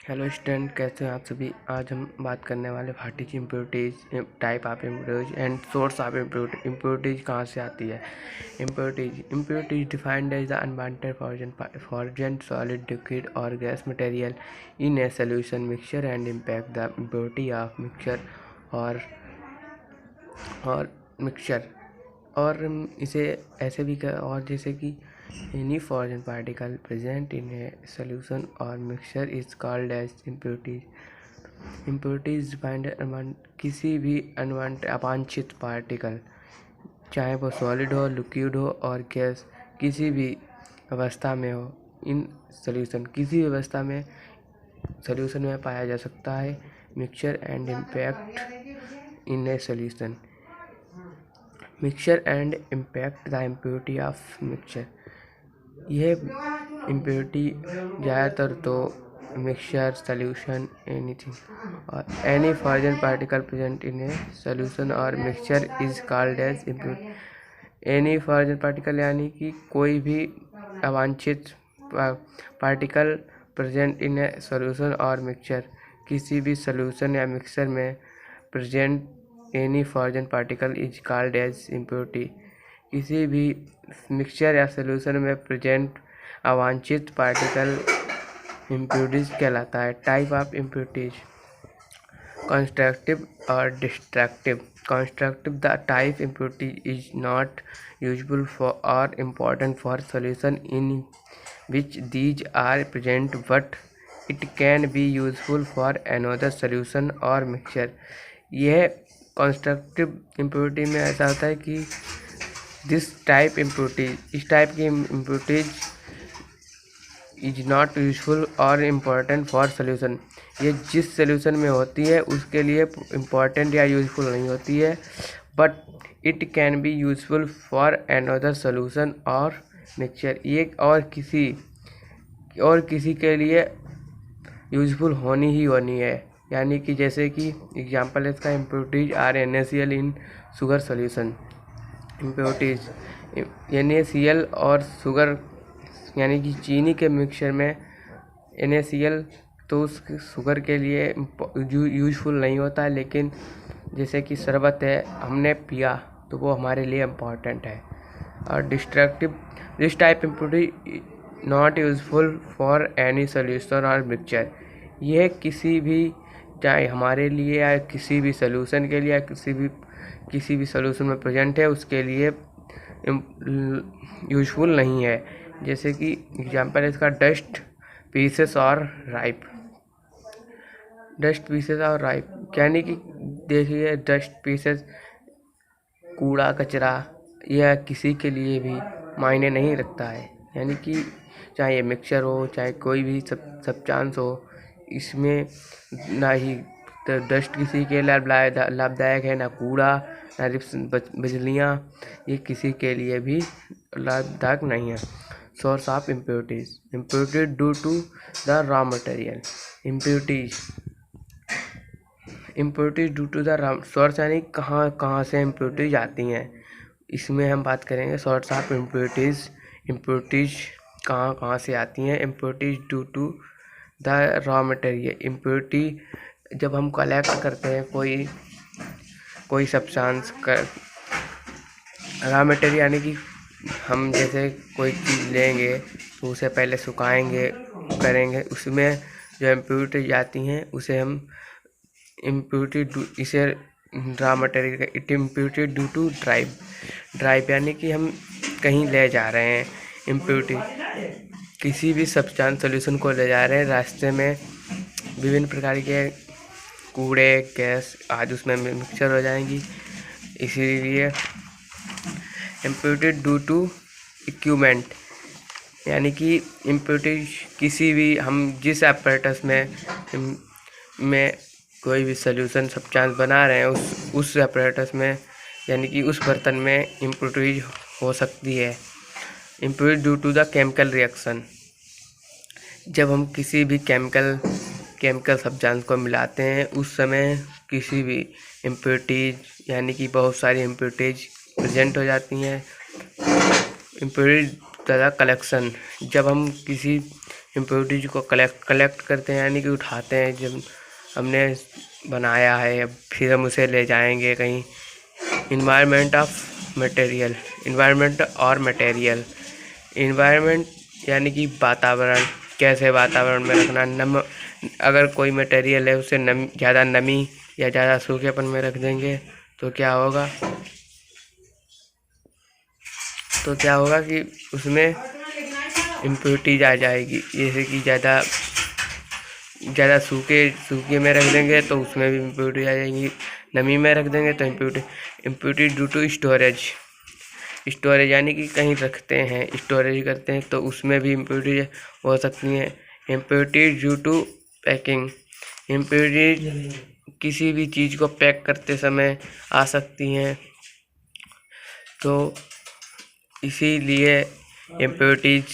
Hello student, कैसे हैं आप सभी। आज हम बात करने वाले भाटी impurities, type of impurities and source of impurities. Impurities कहाँ से आती है। Impurities defined as the unwanted foreign solid liquid और gas material in a solution mixture and impact the impurity of mixture और मिक्सचर और इसे ऐसे भी और जैसे कि any foreign particle present in a solution or mixture is called as impurities. impurities defined किसी भी अवांछित पार्टिकल, चाहे वो सॉलिड हो, लिक्विड हो और गैस, किसी भी अवस्था में हो, इन सॉल्यूशन किसी भी अवस्था में सॉल्यूशन में पाया जा सकता है। Mixture and impact in a solution. Mixture and impact the impurity of mixture. यह इम्प्योरिटी ज़्यादातर तो मिक्सचर, सॉल्यूशन, एनीथिंग और any foreign particle present in a solution और mixture is called as impurity. Any foreign particle यानी कि कोई भी अवांछित particle present in a solution और मिक्सचर, किसी भी सॉल्यूशन या मिक्सचर में present any foreign particle is called as impurity. किसी भी मिक्सचर या सॉल्यूशन में प्रेजेंट अवांछित पार्टिकल इम्प्योरिटीज कहलाता है। टाइप ऑफ इम्प्योरिटीज कंस्ट्रक्टिव और destructive. Constructive, the type impurity is not useful for और important for solution in which these are present but it can be useful for another solution और mixture. यह constructive impurity में ऐसा होता है कि इस टाइप की इम्प्योरिटीज इज नॉट यूजफुल और इम्पॉर्टेंट फॉर सोल्यूशन। ये जिस सोल्यूशन में होती है उसके लिए इम्पॉर्टेंट या यूजफुल नहीं होती है, but it can be useful for another solution और मिक्सचर। ये और किसी के लिए यूजफुल होनी ही होनी है। यानी कि जैसे कि एग्जाम्पल है इसका, impurities are NaCl in sugar solution. Impurities NaCl और शुगर यानी कि चीनी के मिक्सचर में NaCl तो उस शुगर के लिए यूजफुल नहीं होता है, लेकिन जैसे कि शरबत है, हमने पिया तो वो हमारे लिए इम्पॉर्टेंट है। और destructive, this type impurity not useful for any solution और मिक्सचर। यह किसी भी, चाहे हमारे लिए या किसी भी सोल्यूशन के लिए या किसी भी सोल्यूशन में प्रेजेंट है उसके लिए यूजफुल नहीं है। जैसे कि एग्जांपल है इसका, डस्ट पीसेस और राइप। डस्ट पीसेस और राइप यानी कि देखिए, डस्ट पीसेस कूड़ा कचरा यह किसी के लिए भी मायने नहीं रखता है। यानी कि चाहे ये मिक्सचर हो, चाहे कोई भी सब्सटेंस हो, इसमें ना ही तो डस्ट किसी के लिए लाभदायक है, ना कूड़ा, ना बिजलियाँ, ये किसी के लिए भी लाभदायक नहीं है। Source of impurities. Impurity due to the raw material. Impurities due to the source यानी कहाँ से इम्प्योरिटीज आती हैं। इसमें हम बात करेंगे सोर्स ऑफ इम्प्योरिटीज। इम्प्योरिटीज कहाँ से आती हैं। Impurities due to the raw material. Impurity जब हम कलेक्ट करते हैं कोई सब्सटेंस का रॉ मटेरियल, यानी कि हम जैसे कोई चीज़ लेंगे तो उसे पहले सुखाएंगे करेंगे, उसमें जो इम्प्योरिटी आती हैं उसे हम इसे raw material it impurity due to drive यानी कि हम कहीं ले जा रहे हैं इम्प्योरिटी, किसी भी सब्सटेंस सॉल्यूशन को ले जा रहे हैं, रास्ते में विभिन्न प्रकार के कूड़े, गैस आज उसमें मिक्सचर हो जाएंगी। इसीलिए इम्प्योरिटी ड्यू टू इक्विपमेंट यानी कि इम्प्योरिटी किसी भी, हम जिस apparatus में कोई भी सॉल्यूशन सब्सटेंस बना रहे हैं उस apparatus में, यानी कि उस बर्तन में इम्प्योरिटीज हो सकती है। Impurity due to the chemical reaction. जब हम किसी भी केमिकल सब्सटेंस को मिलाते हैं उस समय किसी भी इम्प्योरिटीज यानी कि बहुत सारी इम्प्योरिटीज प्रेजेंट हो जाती हैं। Impurity the collection. जब हम किसी इम्प्योरिटीज को कलेक्ट करते हैं, यानी कि उठाते हैं। जब हमने बनाया है अब फिर हम उसे ले जाएंगे कहीं। इन्वायरमेंट ऑफ मटेरियल, इन्वायरमेंट और मटेरियल। इन्वायरमेंट यानी कि वातावरण, कैसे वातावरण में रखना। अगर कोई मटेरियल है उसे ज़्यादा नमी या ज़्यादा सूखेपन में रख देंगे तो क्या होगा कि उसमें इम्प्योरिटीज आ जाएगी। जैसे कि ज़्यादा सूखे में रख देंगे तो उसमें भी इम्प्योरिटी आ जाएगी, नमी में रख देंगे तो इम्प्योरिटी ड्यू टू स्टोरेज यानी कि कहीं रखते हैं, स्टोरेज करते हैं तो उसमें भी इम्प्योरिटी हो सकती हैं। Impurity due to packing, impurity किसी भी चीज़ को पैक करते समय आ सकती हैं। तो इसीलिए इम्प्योरिटीज